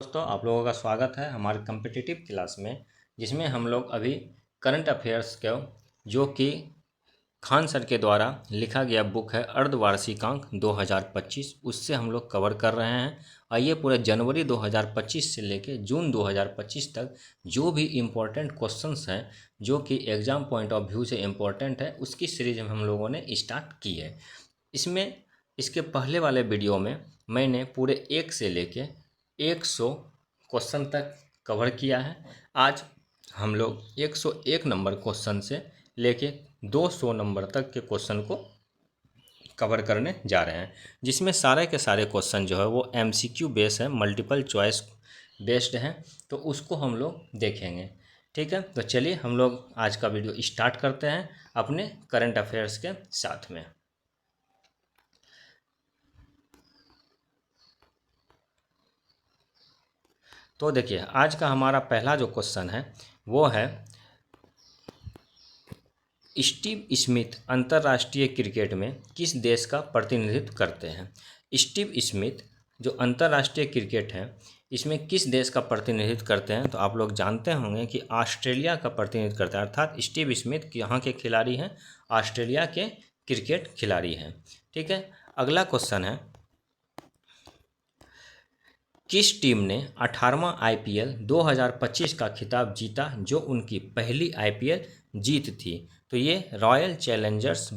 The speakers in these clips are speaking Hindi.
दोस्तों, आप लोगों का स्वागत है हमारे कम्पिटिटिव क्लास में, जिसमें हम लोग अभी करंट अफेयर्स को, जो कि खान सर के द्वारा लिखा गया बुक है अर्धवार्षिकांक 2025, उससे हम लोग कवर कर रहे हैं। और ये पूरे जनवरी 2025 से लेके जून 2025 तक जो भी इम्पोर्टेंट क्वेश्चंस हैं, जो कि एग्ज़ाम पॉइंट ऑफ व्यू से इम्पोर्टेंट है, उसकी सीरीज हम लोगों ने स्टार्ट की है। इसमें इसके पहले वाले वीडियो में मैंने पूरे 1 से लेके 100 क्वेश्चन तक कवर किया है। आज हम लोग 101 नंबर क्वेश्चन से लेके 200 नंबर तक के क्वेश्चन को कवर करने जा रहे हैं, जिसमें सारे के सारे क्वेश्चन जो है वो MCQ बेस है, मल्टीपल चॉइस बेस्ड हैं। तो उसको हम लोग देखेंगे। ठीक है, तो चलिए हम लोग आज का वीडियो स्टार्ट करते हैं अपने करंट अफेयर्स के साथ में। तो देखिए, आज का हमारा पहला जो क्वेश्चन है वो है, स्टीव स्मिथ अंतर्राष्ट्रीय क्रिकेट में किस देश का प्रतिनिधित्व करते हैं। स्टीव स्मिथ जो अंतर्राष्ट्रीय क्रिकेट है, इसमें किस देश का प्रतिनिधित्व करते हैं। तो आप लोग जानते होंगे कि ऑस्ट्रेलिया का प्रतिनिधित्व करते हैं, अर्थात स्टीव स्मिथ यहाँ के खिलाड़ी हैं, ऑस्ट्रेलिया के क्रिकेट खिलाड़ी हैं। ठीक है, अगला क्वेश्चन है, किस टीम ने 18वां IPL 2025 का खिताब जीता, जो उनकी पहली IPL जीत थी। तो ये रॉयल चैलेंजर्स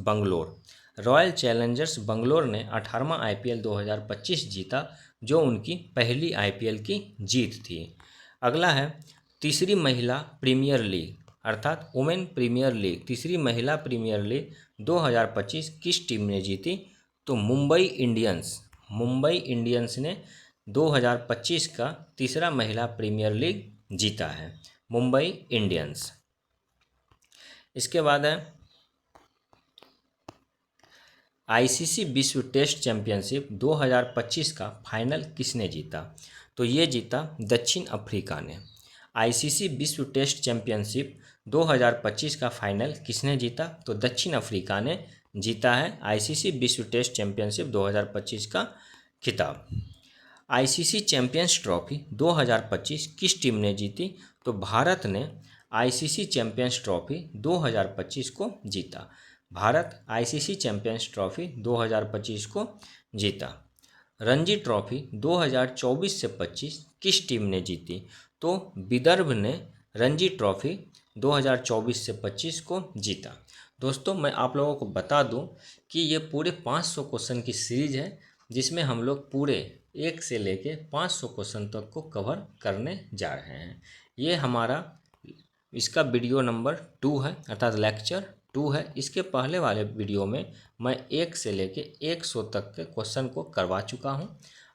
बंगलोर ने 18वां IPL 2025 जीता, जो उनकी पहली IPL की जीत थी। अगला है, तीसरी महिला प्रीमियर लीग अर्थात वुमेन प्रीमियर लीग, तीसरी महिला प्रीमियर लीग 2025 किस टीम ने जीती। तो मुंबई इंडियंस ने 2025 का तीसरा महिला प्रीमियर लीग जीता है, मुंबई इंडियंस। इसके बाद है, ICC विश्व टेस्ट चैंपियनशिप 2025 का फाइनल किसने जीता। तो ये जीता दक्षिण अफ्रीका ने। ICC विश्व टेस्ट चैंपियनशिप 2025 का फाइनल किसने जीता। तो दक्षिण अफ्रीका ने जीता है ICC विश्व टेस्ट चैंपियनशिप 2025 का खिताब। ICC चैंपियंस ट्रॉफी 2025 किस टीम ने जीती। तो भारत ने ICC चैंपियंस ट्रॉफी 2025 को जीता। भारत ICC चैंपियंस ट्रॉफी 2025 को जीता। रणजी ट्रॉफी 2024 से 25 किस टीम ने जीती। तो विदर्भ ने रणजी ट्रॉफी 2024 से 25 को जीता। दोस्तों, मैं आप लोगों को बता दूं कि ये पूरे 500 क्वेश्चन की सीरीज है, जिसमें हम लोग पूरे 1 से लेके 500 क्वेश्चन तक को कवर करने जा रहे हैं। ये हमारा इसका वीडियो नंबर 2 है, अर्थात लेक्चर 2 है। इसके पहले वाले वीडियो में मैं 1 से लेके 100 तक के क्वेश्चन को करवा चुका हूं।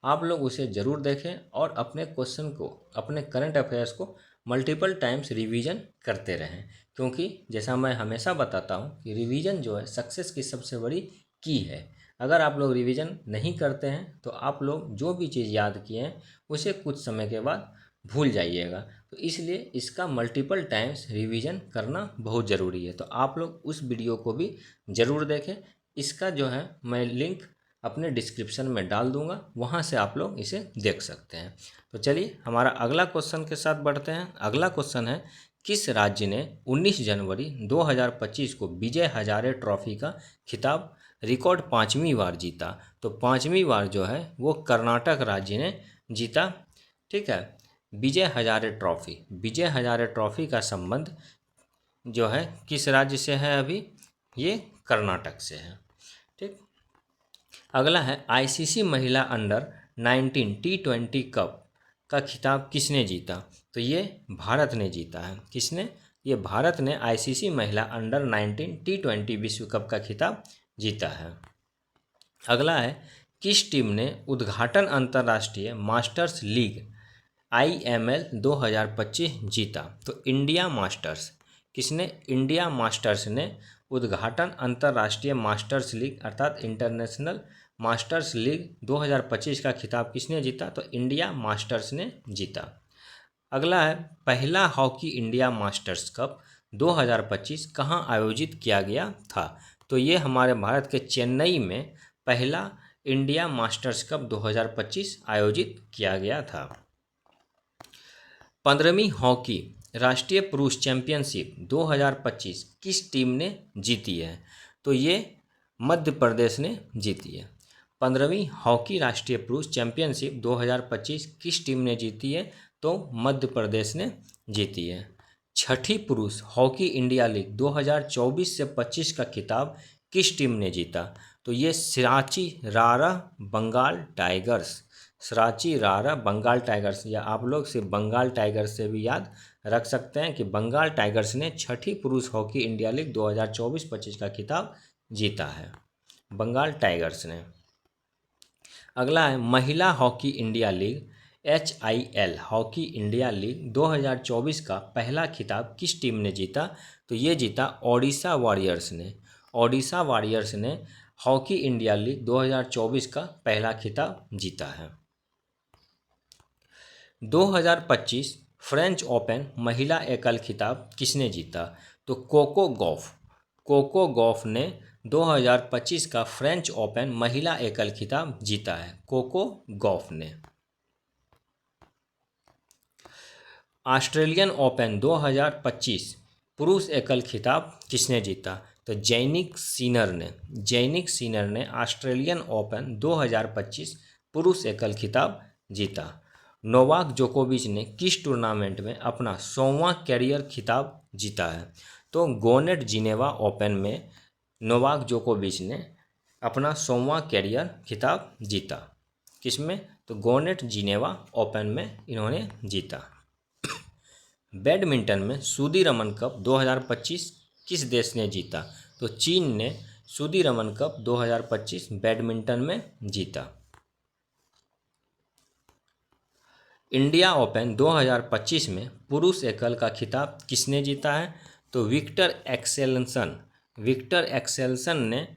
आप लोग उसे ज़रूर देखें और अपने क्वेश्चन को, अपने करंट अफेयर्स को मल्टीपल टाइम्स रिवीजन करते रहें, क्योंकि जैसा मैं हमेशा बताता हूं कि रिवीजन जो है सक्सेस की सबसे बड़ी की है। अगर आप लोग रिवीजन नहीं करते हैं तो आप लोग जो भी चीज़ याद किए हैं उसे कुछ समय के बाद भूल जाइएगा। तो इसलिए इसका मल्टीपल टाइम्स रिवीजन करना बहुत ज़रूरी है। तो आप लोग उस वीडियो को भी ज़रूर देखें। इसका जो है मैं लिंक अपने डिस्क्रिप्शन में डाल दूंगा, वहां से आप लोग इसे देख सकते हैं। तो चलिए हमारा अगला क्वेश्चन के साथ बढ़ते हैं। अगला क्वेश्चन है, किस राज्य ने 19 जनवरी 2025 को विजय हजारे ट्रॉफी का खिताब रिकॉर्ड 5वीं बार जीता। तो 5वीं बार जो है वो कर्नाटक राज्य ने जीता। ठीक है, विजय हजारे ट्रॉफी का संबंध जो है किस राज्य से है, अभी ये कर्नाटक से है। ठीक, अगला है, ICC महिला अंडर-19 T20 कप का खिताब किसने जीता। तो ये भारत ने जीता है। किसने, ये भारत ने ICC महिला अंडर-19 T20 विश्व कप का खिताब जीता है। अगला है, किस टीम ने उद्घाटन अंतर्राष्ट्रीय मास्टर्स लीग IML 2025 जीता। तो इंडिया मास्टर्स, किसने, इंडिया मास्टर्स ने उद्घाटन अंतर्राष्ट्रीय मास्टर्स लीग अर्थात इंटरनेशनल मास्टर्स लीग 2025 का खिताब किसने जीता। तो इंडिया मास्टर्स ने जीता। अगला है, पहला हॉकी इंडिया मास्टर्स कप 2025 कहाँ आयोजित किया गया था। तो ये हमारे भारत के चेन्नई में पहला इंडिया मास्टर्स कप 2025 आयोजित किया गया था। 15वीं हॉकी राष्ट्रीय पुरुष चैंपियनशिप 2025 किस टीम ने जीती है? तो ये मध्य प्रदेश ने जीती है। 15वीं हॉकी राष्ट्रीय पुरुष चैंपियनशिप 2025 किस टीम ने जीती है? तो मध्य प्रदेश ने जीती है। छठी पुरुष हॉकी इंडिया लीग 2024 से 25 का खिताब किस टीम ने जीता? तो ये सिराची रारा बंगाल टाइगर्स, सराची रारा बंगाल टाइगर्स, या आप लोग सिर्फ बंगाल टाइगर्स से भी याद रख सकते हैं कि बंगाल टाइगर्स ने छठी पुरुष हॉकी इंडिया लीग 2024-25 का खिताब जीता है, बंगाल टाइगर्स ने। अगला है महिला hockey India league HIL hockey India league 2024 का पहला खिताब किस टीम ने जीता? तो ये जीता ओडिशा वॉरियर्स ने। ओडिशा वॉरियर्स ने हॉकी इंडिया लीग 2024 का पहला खिताब जीता है। 2025 फ्रेंच ओपन महिला एकल खिताब किसने जीता? तो कोको गॉफ ने 2025 का फ्रेंच ओपन महिला एकल खिताब जीता है, कोको गॉफ ने। ऑस्ट्रेलियन ओपन 2025 पुरुष एकल खिताब किसने जीता? तो जैनिक सीनर ने ऑस्ट्रेलियन ओपन 2025 पुरुष एकल खिताब जीता। नोवाक जोकोविच ने किस टूर्नामेंट में अपना 100वां कैरियर खिताब जीता है? तो गोनेट जिनेवा ओपन में नोवाक जोकोविच ने अपना 100वां कैरियर खिताब जीता। किसमें? तो गोनेट जिनेवा ओपन में इन्होंने जीता। बैडमिंटन में सुदीरमन कप 2025 किस देश ने जीता? तो चीन ने सुदीरमन कप 2025 बैडमिंटन में जीता। इंडिया ओपन 2025 में पुरुष एकल का खिताब किसने जीता है? तो विक्टर एक्सेल्सन ने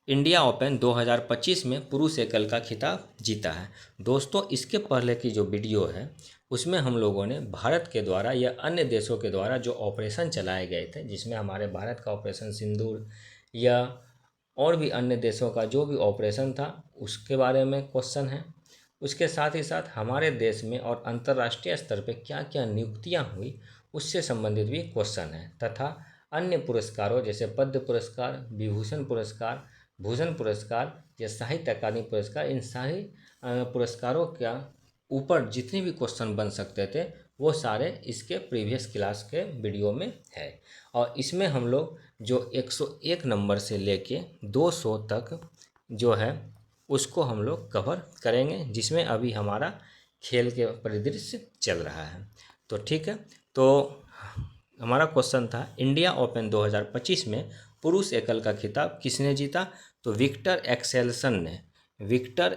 इंडिया ओपन 2025 में पुरुष एकल का खिताब जीता है। दोस्तों, इसके पहले की जो वीडियो है उसमें हम लोगों ने भारत के द्वारा या अन्य देशों के द्वारा जो ऑपरेशन चलाए गए थे, जिसमें हमारे भारत का ऑपरेशन सिंदूर या और भी अन्य देशों का जो भी ऑपरेशन था उसके बारे में क्वेश्चन है। उसके साथ ही साथ हमारे देश में और अंतर्राष्ट्रीय स्तर पर क्या क्या नियुक्तियाँ हुई उससे संबंधित भी क्वेश्चन है, तथा अन्य पुरस्कारों जैसे पद्म पुरस्कार, विभूषण पुरस्कार, भूषण पुरस्कार या साहित्य अकादमी पुरस्कार, इन सारे पुरस्कारों का ऊपर जितने भी क्वेश्चन बन सकते थे वो सारे इसके प्रीवियस क्लास के वीडियो में है। और इसमें हम लोग जो 101 नंबर से लेके 200 तक जो है उसको हम लोग कवर करेंगे, जिसमें अभी हमारा खेल के परिदृश्य चल रहा है। तो ठीक है, तो हमारा क्वेश्चन था इंडिया ओपन 2025 में पुरुष एकल का खिताब किसने जीता? तो विक्टर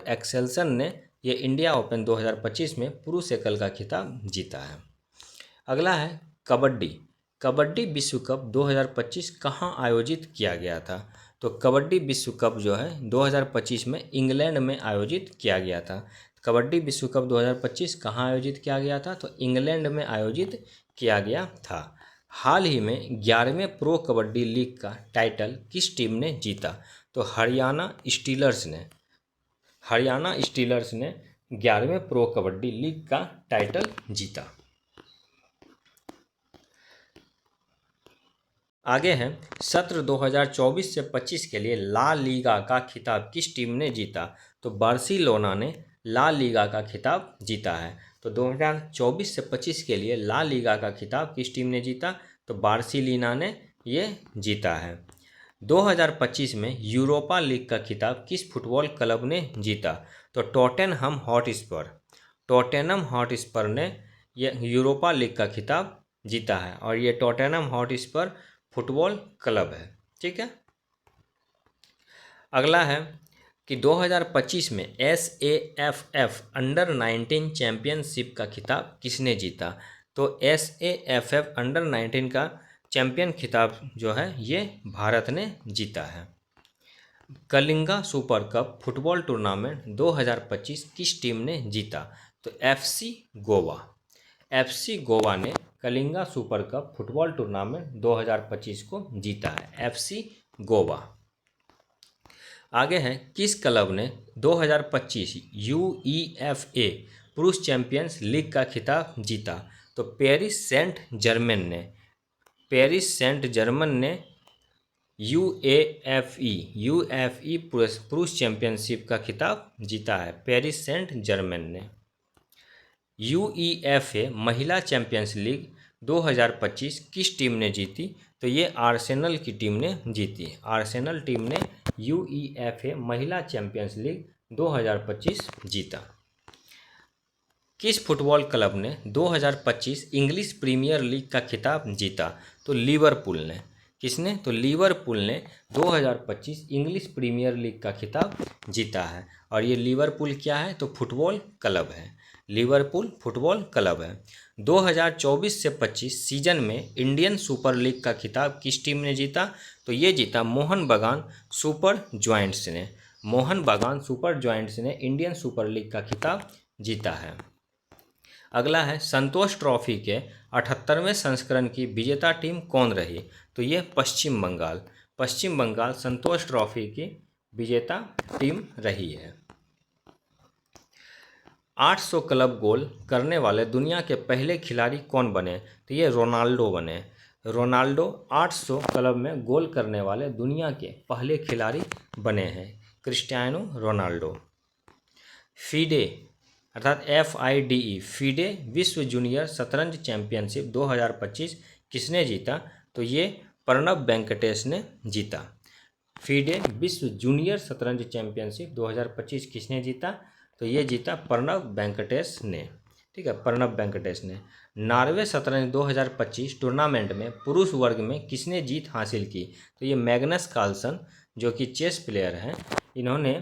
एक्सेल्सन ने ये इंडिया ओपन 2025 में पुरुष एकल का खिताब जीता है। अगला है कबड्डी विश्व कप 2025 कहाँ आयोजित किया गया था? तो कबड्डी विश्व कप जो है 2025 में इंग्लैंड में आयोजित किया गया था। कबड्डी विश्व कप 2025 कहाँ आयोजित किया गया था? तो इंग्लैंड में आयोजित किया गया था। हाल ही में 11वें प्रो कबड्डी लीग का टाइटल किस टीम ने जीता? तो हरियाणा स्टीलर्स ने 11वें प्रो कबड्डी लीग का टाइटल जीता। आगे है सत्र 2024 से 25 के लिए ला लीगा का खिताब किस टीम ने जीता? तो बार्सिलोना ने ला लीगा का खिताब जीता है। तो 2024 से 25 के लिए ला लीगा का खिताब किस टीम ने जीता? तो बार्सिलोना ने ये जीता है। 2025 में यूरोपा लीग का खिताब किस फुटबॉल क्लब ने जीता? तो टॉटेनहम हॉटस्पर ने यह यूरोपा लीग का खिताब जीता है, और ये टॉटेनहम हॉटस्पर फुटबॉल क्लब है। ठीक है, अगला है कि 2025 में SAFF अंडर 19 चैंपियनशिप का खिताब किसने जीता? तो SAFF अंडर 19 का चैंपियन खिताब जो है ये भारत ने जीता है। Kalinga super cup football tournament 2025 किस टीम ने जीता? तो FC गोवा ने Kalinga super cup football tournament 2025 को जीता है, FC गोवा। आगे है किस क्लब ने 2025 UEFA पुरुष चैंपियंस लीग का खिताब जीता? तो पेरिस सेंट जर्मन ने यूएफई पुरुष चैंपियनशिप का खिताब जीता है, पेरिस सेंट जर्मन ने। यूईएफए महिला चैंपियंस लीग 2025 किस टीम ने जीती? तो ये आर्सेनल की टीम ने जीती। आर्सेनल टीम ने यूईएफए महिला चैंपियंस लीग 2025 जीता। किस फुटबॉल क्लब ने 2025 इंग्लिश प्रीमियर लीग का खिताब जीता? तो लिवरपूल ने। किसने? तो लिवरपूल ने 2025 इंग्लिश प्रीमियर लीग का खिताब जीता है। और ये लिवरपूल क्या है? तो फुटबॉल क्लब है। लिवरपूल फुटबॉल क्लब है। 2024 से 25 सीजन में इंडियन सुपर लीग का खिताब किस टीम ने जीता? तो ये जीता मोहन बागान सुपर जॉइंट्स ने। मोहन बागान सुपर जॉइंट्स ने इंडियन सुपर लीग का खिताब जीता है। अगला है संतोष ट्रॉफी के 78वें संस्करण की विजेता टीम कौन रही? तो ये पश्चिम बंगाल संतोष ट्रॉफी की विजेता टीम रही है। 800 क्लब गोल करने वाले दुनिया के पहले खिलाड़ी कौन बने? तो ये रोनाल्डो बने। रोनाल्डो 800 क्लब में गोल करने वाले दुनिया के पहले खिलाड़ी बने हैं, क्रिस्टियानो रोनाल्डो। फीडे अर्थात FIDE फीडे विश्व जूनियर शतरंज चैंपियनशिप 2025 किसने जीता? तो ये प्रणब वेंकटेश ने जीता। फीडे विश्व जूनियर शतरंज चैंपियनशिप 2025 किसने जीता? तो ये जीता प्रणब वेंकटेश ने। ठीक है, प्रणब वेंकटेश ने। नॉर्वे शतरंज 2025 टूर्नामेंट में पुरुष वर्ग में किसने जीत हासिल की? तो ये मैग्नस कार्लसन जो कि चेस प्लेयर हैं, इन्होंने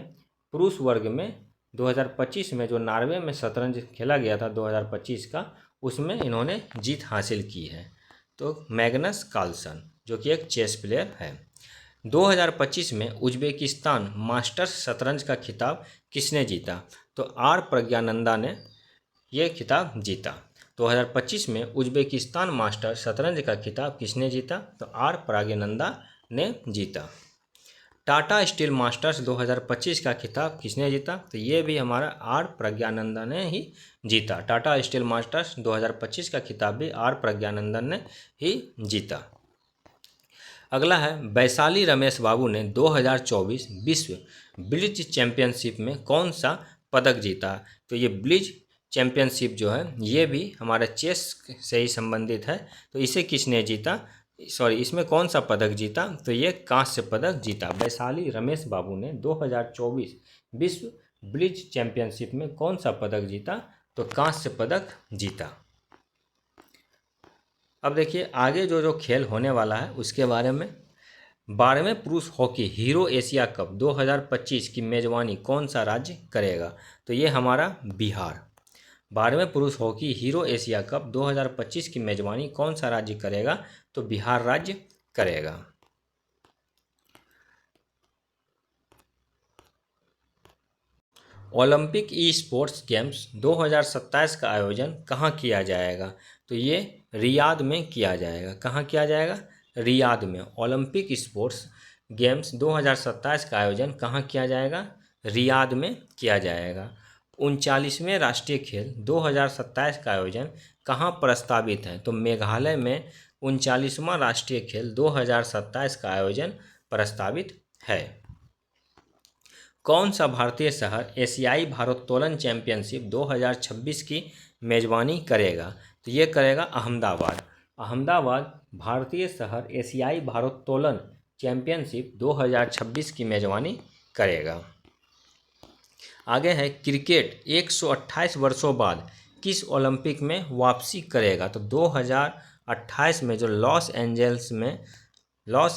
पुरुष वर्ग में 2025 में जो नॉर्वे में शतरंज खेला गया था 2025 का, उसमें इन्होंने जीत हासिल की है। तो मैग्नस कार्लसन जो कि एक चेस प्लेयर है। 2025 में उज्बेकिस्तान मास्टर्स शतरंज का खिताब किसने जीता? तो R प्रज्ञानंदा ने यह खिताब जीता। 2025 में उज्बेकिस्तान मास्टर शतरंज का खिताब किसने जीता? तो R प्रज्ञानंदा ने जीता। टाटा स्टील मास्टर्स 2025 का खिताब किसने जीता? तो ये भी हमारा R प्रज्ञानंदा ने ही जीता। टाटा स्टील मास्टर्स 2025 का खिताब भी R प्रज्ञानंदन ने ही जीता। अगला है वैशाली रमेश बाबू ने 2024 विश्व ब्लिट्ज चैंपियनशिप में कौन सा पदक जीता? तो ये ब्लिट्ज चैंपियनशिप जो है ये भी हमारा चेस से ही संबंधित है। तो इसे किसने जीता? इसमें कौन सा पदक जीता? तो ये कांस्य पदक जीता। वैशाली रमेश बाबू ने 2024 विश्व ब्लिट्ज चैंपियनशिप में कौन सा पदक जीता? तो कांस्य पदक जीता। अब देखिए आगे जो खेल होने वाला है उसके बारे में। 12वें पुरुष हॉकी हीरो एशिया कप 2025 की मेजबानी कौन सा राज्य करेगा? तो ये हमारा बिहार। 12वें पुरुष हॉकी हीरो एशिया कप 2025 की मेजबानी कौन सा राज्य करेगा? तो बिहार राज्य करेगा। ओलंपिक ई स्पोर्ट्स गेम्स 2027 का आयोजन कहाँ किया जाएगा? तो ये रियाद में किया जाएगा। कहाँ किया जाएगा? रियाद में। ओलंपिक स्पोर्ट्स गेम्स 2027 का आयोजन कहाँ किया जाएगा? रियाद में किया जाएगा। 39वें राष्ट्रीय खेल 2027 का आयोजन कहाँ प्रस्तावित है? तो मेघालय में 39वां राष्ट्रीय खेल 2027 का आयोजन प्रस्तावित है। कौन सा भारतीय शहर एशियाई भारोत्तोलन चैंपियनशिप 2026 की मेजबानी करेगा? तो ये करेगा अहमदाबाद। अहमदाबाद भारतीय शहर एशियाई भारोत्तोलन चैंपियनशिप 2026 की मेजबानी करेगा। आगे है क्रिकेट 128 वर्षों बाद किस ओलंपिक में वापसी करेगा? तो 2028 में जो लॉस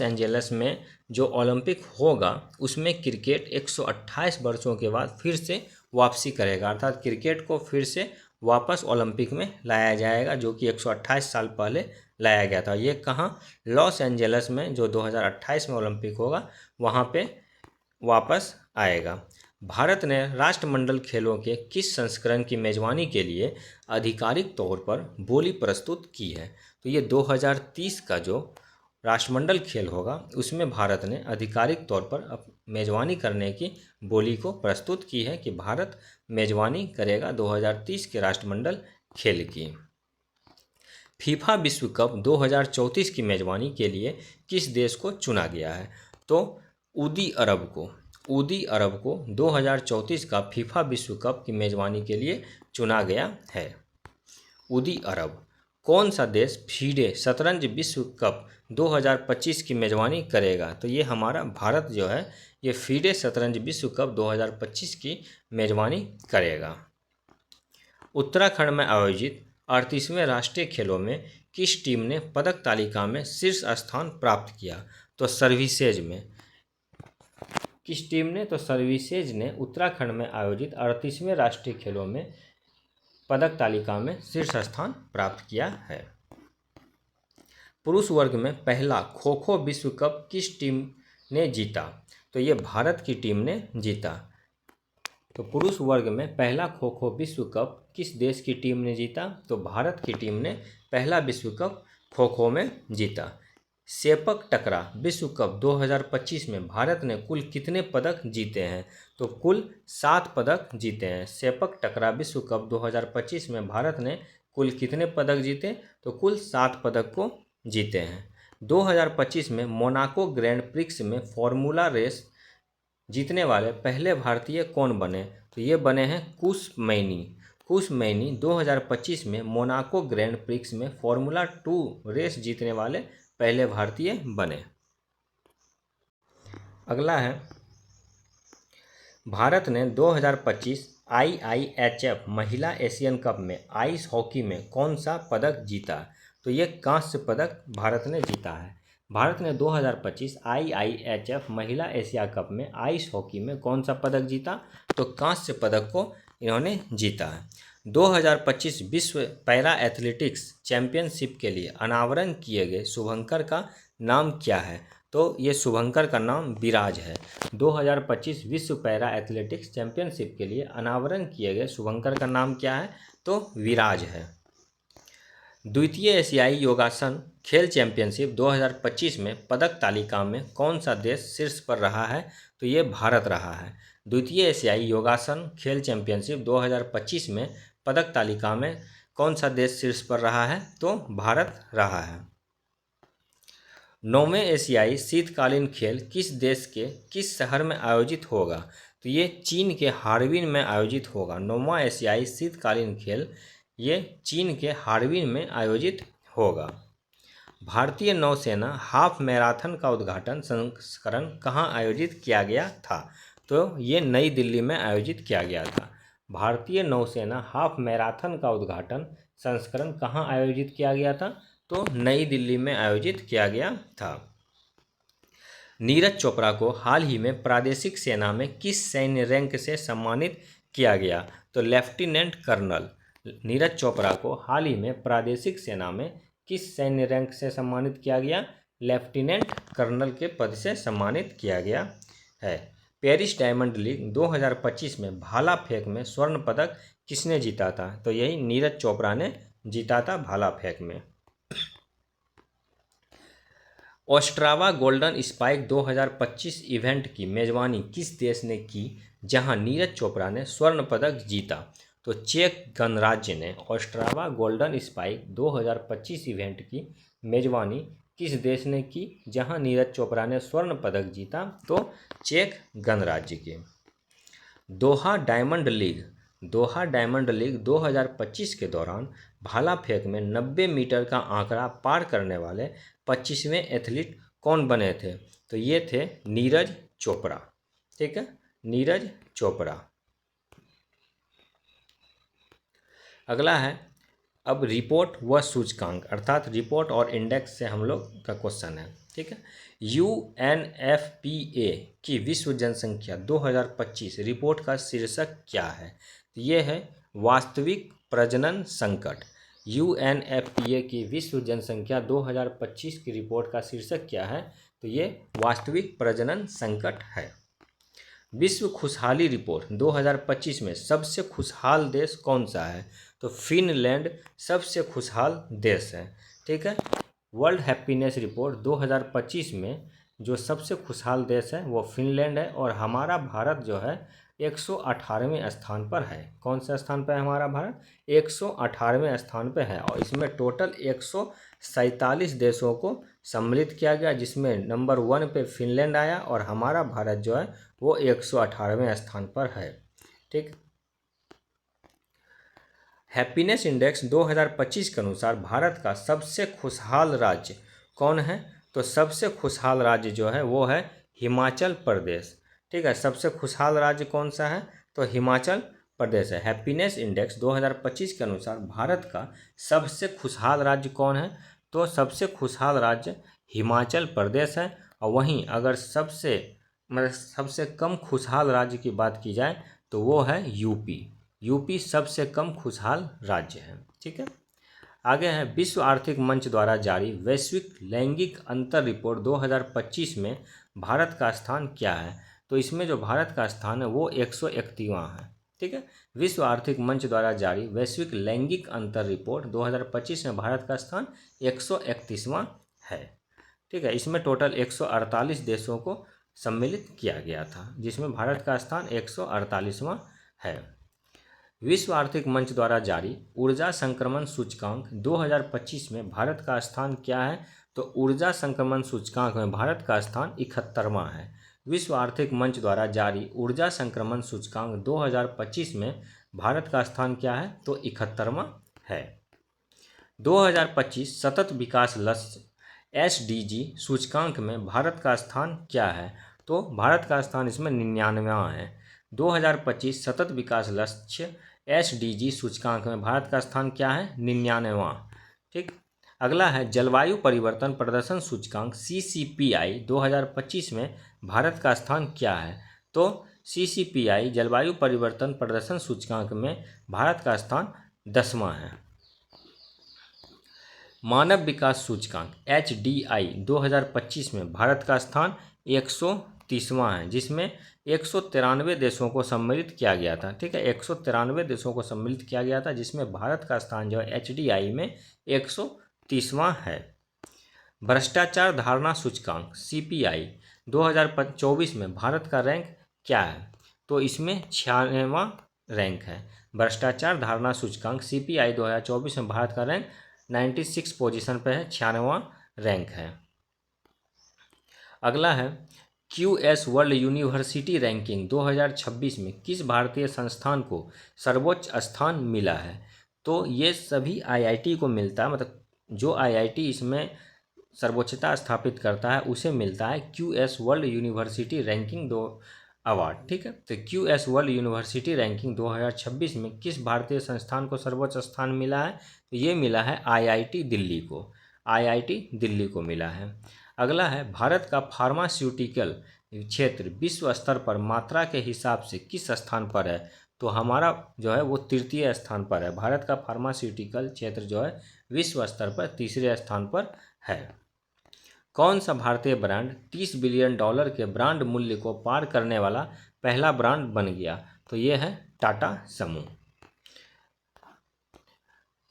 एंजल्स में जो ओलंपिक होगा उसमें क्रिकेट 128 वर्षों के बाद फिर से वापसी करेगा। अर्थात क्रिकेट को फिर से वापस ओलंपिक में लाया जाएगा जो कि 128 साल पहले लाया गया था। ये कहाँ? लॉस एंजल्स में जो 2028 में ओलंपिक होगा वहाँ पे वापस आएगा। भारत ने राष्ट्रमंडल खेलों के किस संस्करण की मेजबानी के लिए आधिकारिक तौर पर बोली प्रस्तुत की है? तो ये 2030 का जो राष्ट्रमंडल खेल होगा उसमें भारत ने आधिकारिक तौर पर मेज़बानी करने की बोली को प्रस्तुत की है कि भारत मेज़बानी करेगा 2030 के राष्ट्रमंडल खेल की। फीफा विश्व कप 2034 की मेज़बानी के लिए किस देश को चुना गया है? तो सऊदी अरब को 2034 का फीफा विश्व कप की मेज़बानी के लिए चुना गया है। सऊदी अरब। कौन सा देश फीडे शतरंज विश्व कप 2025 की मेज़बानी करेगा? तो ये हमारा भारत जो है ये फीडे शतरंज विश्व कप 2025 की मेज़बानी करेगा। उत्तराखंड में आयोजित 38वें राष्ट्रीय खेलों में किस टीम ने पदक तालिका में शीर्ष स्थान प्राप्त किया? तो सर्विसेज में। किस टीम ने? तो सर्विसेज ने उत्तराखंड में आयोजित 38वें राष्ट्रीय खेलों में पदक तालिका में शीर्ष स्थान प्राप्त किया है। पुरुष वर्ग में पहला खो खो विश्व कप किस टीम ने जीता? तो ये भारत की टीम ने जीता। तो पुरुष वर्ग में पहला खो खो विश्व कप किस देश की टीम ने जीता? तो भारत की टीम ने पहला विश्व कप खो खो में जीता। सेपक टकरा विश्व कप 2025 में भारत ने कुल कितने पदक जीते हैं? तो कुल 7 पदक जीते हैं। सेपक टकरा विश्व कप 2025 में भारत ने कुल कितने पदक जीते? तो कुल 7 पदक को जीते हैं। 2025 में मोनाको ग्रैंड प्रिक्स में फॉर्मूला रेस जीतने वाले पहले भारतीय कौन बने? तो ये बने हैं कुश मैनी 2025 में मोनाको ग्रैंड प्रिक्स में फॉर्मूला 2 रेस जीतने वाले पहले भारतीय बने। अगला है, भारत ने 2025 IIHF महिला एशियन कप में आइस हॉकी में कौन सा पदक जीता? तो ये कांस्य पदक भारत ने जीता है। भारत ने 2025 IIHF महिला एशिया कप में आइस हॉकी में कौन सा पदक जीता? तो कांस्य पदक को इन्होंने जीता है। 2025 विश्व पैरा एथलेटिक्स चैंपियनशिप के लिए अनावरण किए गए शुभंकर का नाम क्या है? तो ये शुभंकर का नाम विराज है। 2025 विश्व पैरा एथलेटिक्स चैंपियनशिप के लिए अनावरण किए गए शुभंकर का नाम क्या है? तो विराज है। द्वितीय एशियाई योगासन खेल चैंपियनशिप 2025 में पदक तालिका में कौन सा देश शीर्ष पर रहा है? तो ये भारत रहा है। द्वितीय एशियाई योगासन खेल चैंपियनशिप 2025 में पदक तालिका में कौन सा देश शीर्ष पर रहा है? तो भारत रहा है। 9वें एशियाई शीतकालीन खेल किस देश के किस शहर में आयोजित होगा? तो ये चीन के हार्बिन में आयोजित होगा। 9वां एशियाई शीतकालीन खेल ये चीन के हार्बिन में आयोजित होगा। भारतीय नौसेना हाफ मैराथन का उद्घाटन संस्करण कहाँ आयोजित किया गया था? तो ये नई दिल्ली में आयोजित किया गया था। भारतीय नौसेना हाफ मैराथन का उद्घाटन संस्करण कहाँ आयोजित किया गया था? तो नई दिल्ली में आयोजित किया गया था। नीरज चोपड़ा को हाल ही में प्रादेशिक सेना में किस सैन्य रैंक से सम्मानित किया गया? तो लेफ्टिनेंट कर्नल। नीरज चोपड़ा को हाल ही में प्रादेशिक सेना में किस सैन्य रैंक से सम्मानित किया गया? लेफ्टिनेंट कर्नल के पद से सम्मानित किया गया है। पेरिस डायमंड लीग 2025 में भाला फेंक में स्वर्ण पदक किसने जीता था? तो यही नीरज चोपड़ा ने जीता था भाला फेंक में। ओस्ट्रावा गोल्डन स्पाइक 2025 इवेंट की मेजबानी किस देश ने की जहां नीरज चोपड़ा ने स्वर्ण पदक जीता? तो चेक गणराज्य ने ओस्ट्रावा गोल्डन स्पाइक 2025 इवेंट की मेजबानी किस देश ने की जहां नीरज चोपड़ा ने स्वर्ण पदक जीता? तो चेक गणराज्य के। दोहा डायमंड लीग 2025 के दौरान भाला फेंक में 90 मीटर का आंकड़ा पार करने वाले 25वें एथलीट कौन बने थे? तो ये थे नीरज चोपड़ा। ठीक है, नीरज चोपड़ा। अगला है, अब रिपोर्ट व सूचकांक अर्थात रिपोर्ट और इंडेक्स से हम लोग का क्वेश्चन है। ठीक है, UNFPA की विश्व जनसंख्या 2025 रिपोर्ट का शीर्षक क्या है? तो ये है वास्तविक प्रजनन संकट। UNFPA की विश्व जनसंख्या 2025 की रिपोर्ट का शीर्षक क्या है? तो ये वास्तविक प्रजनन संकट है। विश्व खुशहाली रिपोर्ट 2025 में सबसे खुशहाल देश कौन सा है? तो फिनलैंड सबसे खुशहाल देश है। ठीक है, वर्ल्ड हैप्पीनेस रिपोर्ट 2025 में जो सबसे खुशहाल देश है वो फिनलैंड है, और हमारा भारत जो है 118वें स्थान पर है। कौन से स्थान पर है हमारा भारत? 118वें स्थान पर है, और इसमें टोटल 147 देशों को सम्मिलित किया गया, जिसमें नंबर 1 पे फिनलैंड आया, और हमारा भारत जो है वो 118वें स्थान पर है। ठीक। हैप्पीनेस इंडेक्स 2025 के अनुसार भारत का सबसे खुशहाल राज्य कौन है? तो सबसे खुशहाल राज्य जो है वो है हिमाचल प्रदेश। ठीक है, सबसे खुशहाल राज्य कौन सा है? तो हिमाचल प्रदेश है। हैप्पीनेस इंडेक्स 2025 के अनुसार भारत का सबसे खुशहाल राज्य कौन है? तो सबसे खुशहाल राज्य हिमाचल प्रदेश है। और वहीं अगर सबसे कम खुशहाल राज्य की बात की जाए तो वो है यूपी। यूपी सबसे कम खुशहाल राज्य है। ठीक है, आगे है विश्व आर्थिक मंच द्वारा जारी वैश्विक लैंगिक अंतर रिपोर्ट 2025 में भारत का स्थान क्या है? तो इसमें जो भारत का स्थान है वो 131वां है। ठीक है, विश्व आर्थिक मंच द्वारा जारी वैश्विक लैंगिक अंतर रिपोर्ट 2025 में भारत का स्थान 131वां है। ठीक है, इसमें टोटल 148 देशों को सम्मिलित किया गया था, जिसमें भारत का स्थान 148वां है। विश्व आर्थिक मंच द्वारा जारी ऊर्जा संक्रमण सूचकांक 2025 में भारत का स्थान क्या है? तो ऊर्जा संक्रमण सूचकांक में भारत का स्थान 71वां है। विश्व आर्थिक मंच द्वारा जारी ऊर्जा संक्रमण सूचकांक 2025 में भारत का स्थान क्या है? तो 71वां है। 2025 सतत विकास लक्ष्य SDG सूचकांक में भारत का स्थान क्या है? तो भारत का स्थान इसमें 99वां है। 2025 सतत विकास लक्ष्य SDG सूचकांक में भारत का स्थान क्या है? 99वां। ठीक, अगला है जलवायु परिवर्तन प्रदर्शन सूचकांक CCPI 2025 में भारत का स्थान क्या है? तो CCPI जलवायु परिवर्तन प्रदर्शन सूचकांक में भारत का स्थान 10वां है। मानव विकास सूचकांक HDI 2025 में भारत का स्थान 130वां है, जिसमें 193 देशों को सम्मिलित किया गया था। ठीक है, 193 देशों को सम्मिलित किया गया था, जिसमें भारत का स्थान जो है HDI में 130वां है। भ्रष्टाचार धारणा सूचकांक CPI 2024 में भारत का रैंक क्या है? तो इसमें 96वां रैंक है। भ्रष्टाचार धारणा सूचकांक CPI 2024 में भारत का रैंक 96 पोजीशन पे है, 96वां रैंक है। अगला है QS वर्ल्ड यूनिवर्सिटी रैंकिंग 2026 में किस भारतीय संस्थान को सर्वोच्च स्थान मिला है? तो ये सभी IIT को मिलता है, मतलब जो IIT इसमें सर्वोच्चता स्थापित करता है उसे मिलता है QS world university ranking 2 award. ठीक है, तो QS वर्ल्ड यूनिवर्सिटी रैंकिंग 2026 में किस भारतीय संस्थान को सर्वोच्च स्थान मिला है? तो ये मिला है IIT दिल्ली को। IIT दिल्ली को मिला है। अगला है भारत का फार्मास्यूटिकल क्षेत्र विश्व स्तर पर मात्रा के हिसाब से किस स्थान पर है? तो हमारा जो है वो 3य स्थान पर है। भारत का फार्मास्यूटिकल क्षेत्र जो है विश्व स्तर पर 3रे स्थान पर है। कौन सा भारतीय ब्रांड $30 बिलियन के ब्रांड मूल्य को पार करने वाला पहला ब्रांड बन गया? तो ये है टाटा समूह।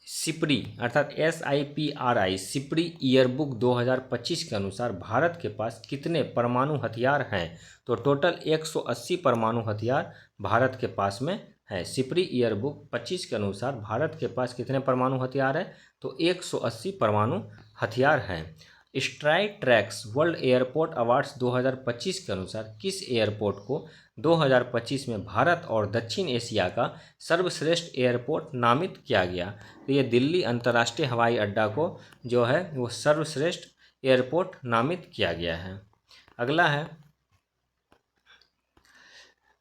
सिपरी अर्थात SIPRI सिपरी ईयरबुक 2025 के अनुसार भारत के पास कितने परमाणु हथियार हैं? तो टोटल 180 परमाणु हथियार भारत के पास में है। सिपरी ईयरबुक 25 के अनुसार भारत के पास कितने परमाणु हथियार हैं? तो 180 परमाणु हथियार हैं। STRIDE tracks world airport awards 2025 के अनुसार किस एयरपोर्ट को 2025 में भारत और दक्षिण एशिया का सर्वश्रेष्ठ एयरपोर्ट नामित किया गया? तो ये दिल्ली अंतर्राष्ट्रीय हवाई अड्डा को जो है वो सर्वश्रेष्ठ एयरपोर्ट नामित किया गया है। अगला है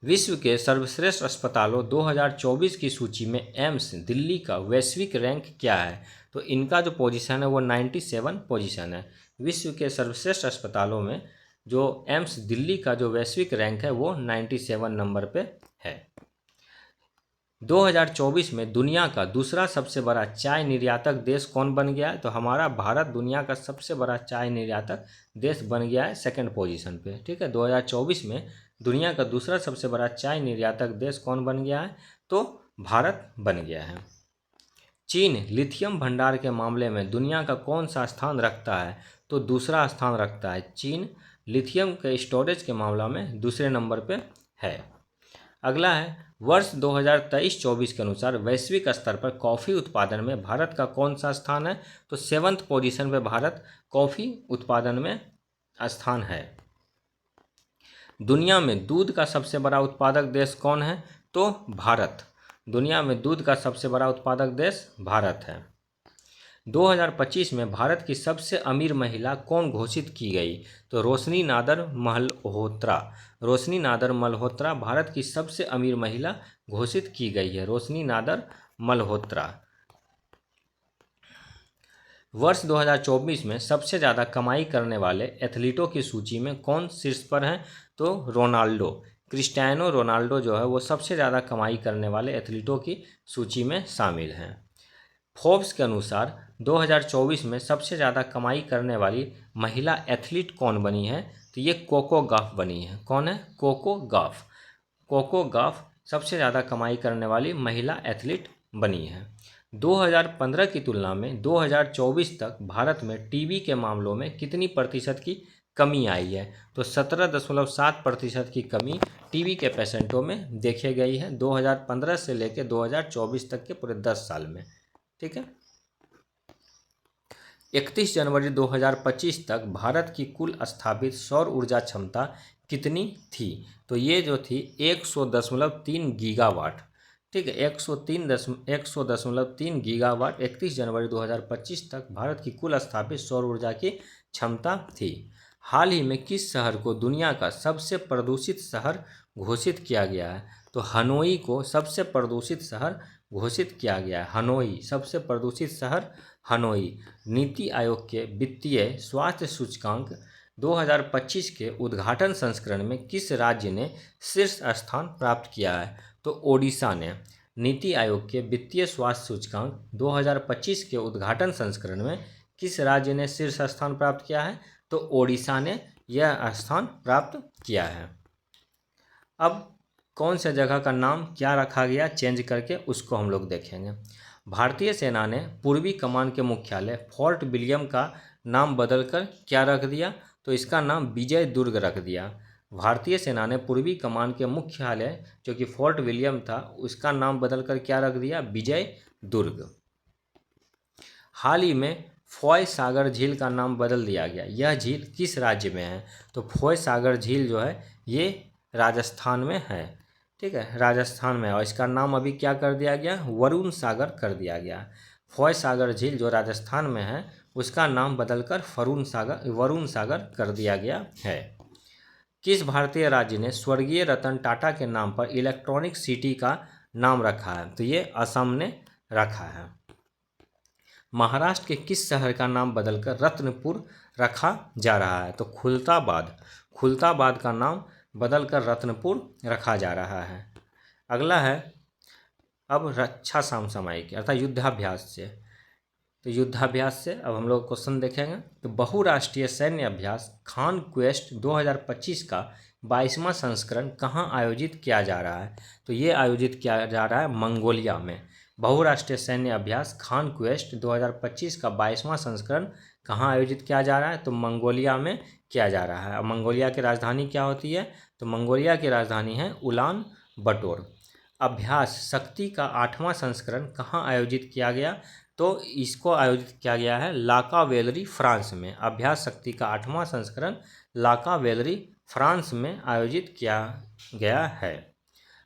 विश्व के सर्वश्रेष्ठ अस्पतालों 2024 की सूची में एम्स दिल्ली का वैश्विक रैंक क्या है? तो इनका जो पोजीशन है वो 97 पोजीशन है। विश्व के सर्वश्रेष्ठ अस्पतालों में जो एम्स दिल्ली का जो वैश्विक रैंक है वो 97 नंबर पे है। 2024 में दुनिया का दूसरा सबसे बड़ा चाय निर्यातक देश कौन बन गया है? तो हमारा भारत दुनिया का सबसे बड़ा चाय निर्यातक देश बन गया है 2nd पोजीशन पे। ठीक है, 2024 में दुनिया का दूसरा सबसे बड़ा चाय निर्यातक देश कौन बन गया है? तो भारत बन गया है। चीन लिथियम भंडार के मामले में दुनिया का कौन सा स्थान रखता है? तो दूसरा स्थान रखता है। चीन लिथियम के स्टोरेज के मामला में दूसरे नंबर पे है। अगला है, वर्ष 2023-24 के अनुसार वैश्विक स्तर पर कॉफ़ी उत्पादन में भारत का कौन सा स्थान है? तो 7th पोजीशन पे भारत कॉफ़ी उत्पादन में स्थान है। दुनिया में दूध का सबसे बड़ा उत्पादक देश कौन है? तो भारत। दुनिया में दूध का सबसे बड़ा उत्पादक देश भारत है। 2025 में भारत की सबसे अमीर महिला कौन घोषित की गई? तो रोशनी नादर मल्होत्रा। रोशनी नादर मल्होत्रा भारत की सबसे अमीर महिला घोषित की गई है, रोशनी नादर मल्होत्रा। वर्ष 2024 में सबसे ज़्यादा कमाई करने वाले एथलीटों की सूची में कौन शीर्ष पर हैं? तो रोनाल्डो, क्रिस्टियानो रोनाल्डो जो है वो सबसे ज़्यादा कमाई करने वाले एथलीटों की सूची में शामिल हैं। फोर्ब्स के अनुसार 2024 में सबसे ज़्यादा कमाई करने वाली महिला एथलीट कौन बनी है? तो ये कोको गॉफ बनी है। कौन है? Coco Gauff. कोको गॉफ सबसे ज़्यादा कमाई करने वाली महिला एथलीट बनी है। 2015 की तुलना में 2024 तक भारत में टीबी के मामलों में कितनी प्रतिशत की कमी आई है? तो 17.7% की कमी टीबी के पेशेंटों में देखी गई है 2015 से लेकर 2024 तक के पूरे 10 साल में। ठीक है। 31 जनवरी 2025 तक भारत की कुल स्थापित सौर ऊर्जा क्षमता कितनी थी? तो ये जो थी 100.3 गीगावाट। ठीक है, 100.3 गीगावाट 31 जनवरी 2025 तक भारत की कुल स्थापित सौर ऊर्जा की क्षमता थी। हाल ही में किस शहर को दुनिया का सबसे प्रदूषित शहर घोषित किया गया है? तो हनोई को सबसे प्रदूषित शहर घोषित किया गया है। हनोई, सबसे प्रदूषित शहर हनोई। नीति आयोग के वित्तीय स्वास्थ्य सूचकांक 2025 के उद्घाटन संस्करण में किस राज्य ने शीर्ष स्थान प्राप्त किया है? तो ओडिशा ने। नीति आयोग के वित्तीय स्वास्थ्य सूचकांक 2025 के उद्घाटन संस्करण में किस राज्य ने शीर्ष स्थान प्राप्त किया है? तो ओडिशा ने यह स्थान प्राप्त किया है। अब कौन सा जगह का नाम क्या रखा गया चेंज करके, उसको हम लोग देखेंगे। भारतीय सेना ने पूर्वी कमान के मुख्यालय फोर्ट विलियम का नाम बदलकर क्या रख दिया? तो इसका नाम विजय दुर्ग रख दिया। भारतीय सेना ने पूर्वी कमान के मुख्यालय जो कि फोर्ट विलियम था उसका नाम बदलकर क्या रख दिया? विजय दुर्ग। हाल ही में फॉय सागर झील का नाम बदल दिया गया। यह झील किस राज्य में है? तो फॉय सागर झील जो है ये राजस्थान में है। ठीक है, राजस्थान में, और इसका नाम अभी क्या कर दिया गया? वरुण सागर कर दिया गया। फॉय सागर झील जो राजस्थान में है उसका नाम बदलकर वरुण सागर कर दिया गया है। किस भारतीय राज्य ने स्वर्गीय रतन टाटा के नाम पर इलेक्ट्रॉनिक सिटी का नाम रखा है? तो ये असम ने रखा है। महाराष्ट्र के किस शहर का नाम बदलकर रत्नपुर रखा जा रहा है? तो खुलताबाद का नाम बदलकर रत्नपुर रखा जा रहा है। अगला है अब रक्षा समसामयिक अर्थात युद्धाभ्यास से। तो युद्धाभ्यास से अब हम लोग क्वेश्चन देखेंगे। तो बहुराष्ट्रीय सैन्य अभ्यास खान क्वेस्ट 2025 का 22वां संस्करण कहाँ आयोजित किया जा रहा है? तो ये आयोजित किया जा रहा है मंगोलिया में। बहुराष्ट्रीय सैन्य अभ्यास खान क्वेस्ट 2025 का 22वां संस्करण कहाँ आयोजित किया जा रहा है? तो मंगोलिया में किया जा रहा है। और मंगोलिया की राजधानी क्या होती है? तो मंगोलिया की राजधानी है उलान बटोर। अभ्यास शक्ति का 8वां संस्करण कहाँ आयोजित किया गया? तो इसको आयोजित किया गया है लाकावेलरी, फ्रांस में। अभ्यास शक्ति का 8वां संस्करण लाकावेलरी, फ्रांस में आयोजित किया गया है।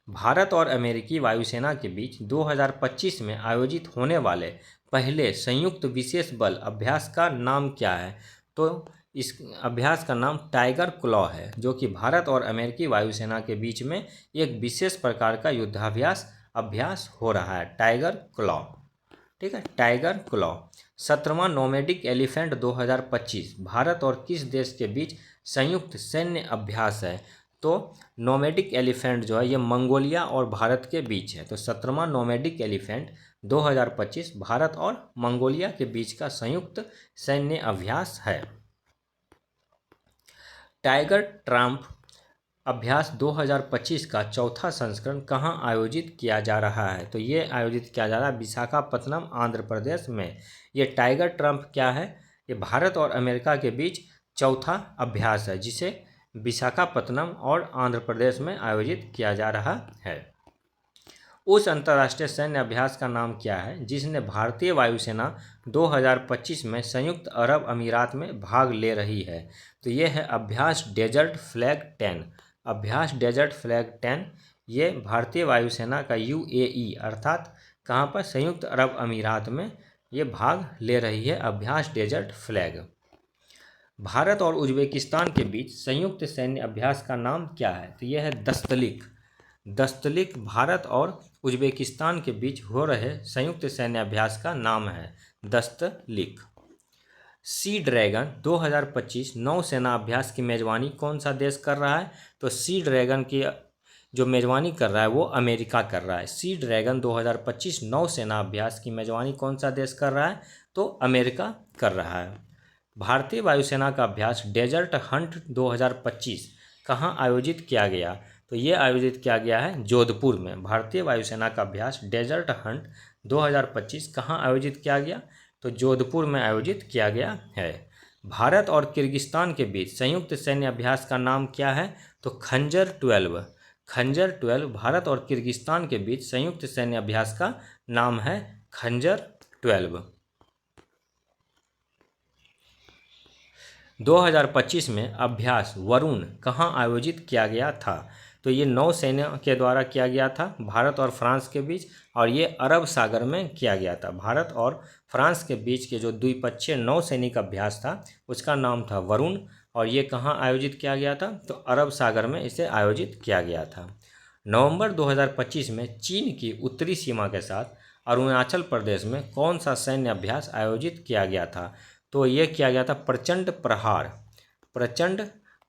भारत और अमेरिकी वायुसेना के बीच 2025 में आयोजित होने वाले पहले संयुक्त विशेष बल अभ्यास का नाम क्या है? तो इस अभ्यास का नाम टाइगर क्लॉ है, जो कि भारत और अमेरिकी वायुसेना के बीच में एक विशेष प्रकार का अभ्यास हो रहा है, टाइगर क्लॉ। ठीक है, टाइगर क्लॉ। 17वां नोमैडिक एलिफेंट 2025 भारत और किस देश के बीच संयुक्त सैन्य अभ्यास है? तो नोमैडिक एलिफेंट जो है ये मंगोलिया और भारत के बीच है। तो 17वां नोमैडिक एलिफेंट 2025 भारत और मंगोलिया के बीच का संयुक्त सैन्य अभ्यास है। टाइगर ट्रम्प अभ्यास 2025 का चौथा संस्करण कहाँ आयोजित किया जा रहा है? तो ये आयोजित किया जा रहा है विशाखापत्तनम, आंध्र प्रदेश में। ये टाइगर ट्रम्प क्या है? ये भारत और अमेरिका के बीच चौथा अभ्यास है जिसे विशाखापत्तनम और आंध्र प्रदेश में आयोजित किया जा रहा है। उस अंतर्राष्ट्रीय सैन्य अभ्यास का नाम क्या है जिसने भारतीय वायुसेना 2025 में संयुक्त अरब अमीरात में भाग ले रही है? तो ये है अभ्यास डेजर्ट फ्लैग 10। अभ्यास डेजर्ट फ्लैग 10 ये भारतीय वायुसेना का UAE अर्थात कहाँ पर, संयुक्त अरब अमीरात में ये भाग ले रही है अभ्यास डेजर्ट फ्लैग। भारत और उज्बेकिस्तान के बीच संयुक्त सैन्य अभ्यास का नाम क्या है? तो यह है दस्तलिक। दस्तलिक भारत और उज्बेकिस्तान के बीच हो रहे संयुक्त सैन्य अभ्यास का नाम है दस्तलिक। सी ड्रैगन 2025 नौसेना अभ्यास की मेजबानी कौन सा देश कर रहा है? तो सी ड्रैगन की जो मेजबानी कर रहा है वो अमेरिका कर रहा है। सी ड्रैगन 2025 नौसेना अभ्यास की मेजबानी कौन सा देश कर रहा है? तो अमेरिका कर रहा है। भारतीय वायुसेना का अभ्यास डेजर्ट हंट 2025 कहाँ आयोजित किया गया? तो ये आयोजित किया गया है जोधपुर में। भारतीय वायुसेना का अभ्यास डेजर्ट हंट 2025 कहाँ आयोजित किया गया? तो जोधपुर में आयोजित किया गया है। भारत और किर्गिस्तान के बीच संयुक्त सैन्य अभ्यास का नाम क्या है? तो खंजर 12। खंजर 12 भारत और किर्गिस्तान के बीच संयुक्त सैन्य अभ्यास का नाम है खंजर 12। 2025 में अभ्यास वरुण कहाँ आयोजित किया गया था? तो ये नौसेना के द्वारा किया गया था भारत और फ्रांस के बीच, और ये अरब सागर में किया गया था। भारत और फ्रांस के बीच के जो द्विपक्षीय नौसैनिक अभ्यास था उसका नाम था वरुण, और ये कहाँ आयोजित किया गया था? तो अरब सागर में इसे आयोजित किया गया था। नवंबर 2025 में चीन की उत्तरी सीमा के साथ अरुणाचल प्रदेश में कौन सा सैन्य अभ्यास आयोजित किया गया था? तो ये किया गया था प्रचंड प्रहार। प्रचंड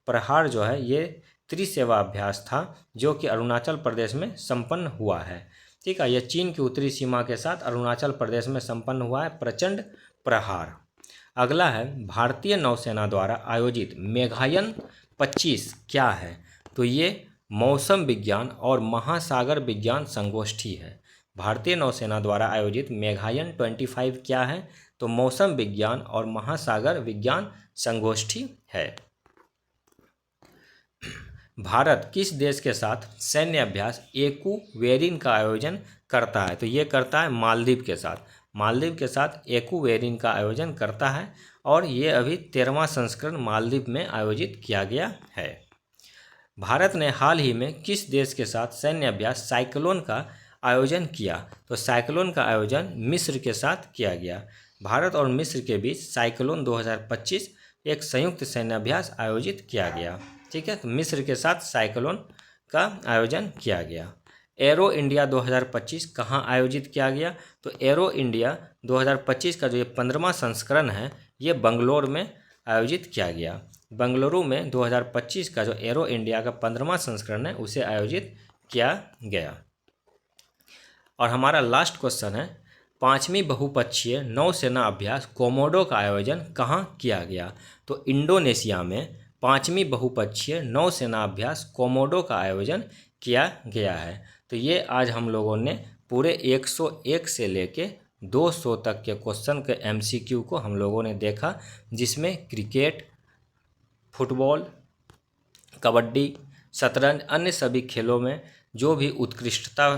प्रहार जो है ये त्रिसेवा अभ्यास था जो कि अरुणाचल प्रदेश में संपन्न हुआ है। ठीक है, यह चीन की उत्तरी सीमा के साथ अरुणाचल प्रदेश में संपन्न हुआ है प्रचंड प्रहार। अगला है भारतीय नौसेना द्वारा आयोजित मेघायन 25 क्या है? तो ये मौसम विज्ञान और महासागर विज्ञान संगोष्ठी है। भारतीय नौसेना द्वारा आयोजित मेघायन 25 क्या है? तो मौसम विज्ञान और महासागर विज्ञान संगोष्ठी है। भारत किस देश के साथ सैन्य अभ्यास एक्वेरिन का आयोजन करता है? तो ये करता है मालदीव के साथ। मालदीव के साथ एक्वेरिन का आयोजन करता है, और ये अभी 13वां संस्करण मालदीव में आयोजित किया गया है। भारत ने हाल ही में किस देश के साथ सैन्य अभ्यास साइक्लोन का आयोजन किया? तो साइक्लोन का आयोजन मिस्र के साथ किया गया। भारत और मिस्र के बीच साइक्लोन 2025 एक संयुक्त सैन्य अभ्यास आयोजित किया गया। ठीक है, तो मिस्र के साथ साइक्लोन का आयोजन किया गया। एरो इंडिया 2025 कहाँ आयोजित किया गया? तो एरो इंडिया 2025 का जो ये 15वां संस्करण है ये बंगलोर में आयोजित किया गया। बंगलुरु में 2025 का जो एरो इंडिया का 15वां संस्करण है उसे आयोजित किया गया। और हमारा लास्ट क्वेश्चन है 5वीं बहुपक्षीय नौसेना अभ्यास कोमोडो का आयोजन कहाँ किया गया? तो इंडोनेशिया में 5वीं बहुपक्षीय नौसेना अभ्यास कोमोडो का आयोजन किया गया है। तो ये आज हम लोगों ने पूरे 101 से लेके 200 तक के क्वेश्चन के MCQ को हम लोगों ने देखा, जिसमें क्रिकेट, फुटबॉल, कबड्डी, शतरंज, अन्य सभी खेलों में जो भी उत्कृष्टता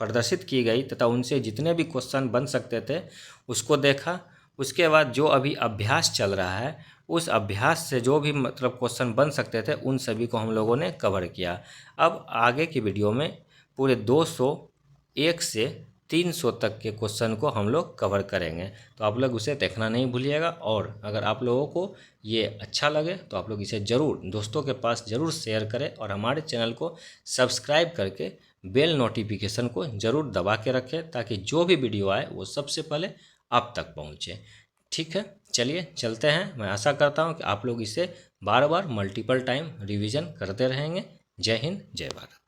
प्रदर्शित की गई तथा उनसे जितने भी क्वेश्चन बन सकते थे उसको देखा। उसके बाद जो अभी अभ्यास चल रहा है उस अभ्यास से जो भी मतलब क्वेश्चन बन सकते थे उन सभी को हम लोगों ने कवर किया। अब आगे की वीडियो में पूरे 201 से 300 तक के क्वेश्चन को हम लोग कवर करेंगे, तो आप लोग उसे देखना नहीं भूलिएगा। और अगर आप लोगों को ये अच्छा लगे तो आप लोग इसे ज़रूर दोस्तों के पास ज़रूर शेयर करें, और हमारे चैनल को सब्सक्राइब करके बेल नोटिफिकेशन को ज़रूर दबा के रखें ताकि जो भी वीडियो आए वो सबसे पहले आप तक पहुँचे। ठीक है, चलिए चलते हैं। मैं आशा करता हूँ कि आप लोग इसे बार बार मल्टीपल टाइम रिवीजन करते रहेंगे। जय हिंद, जय भारत।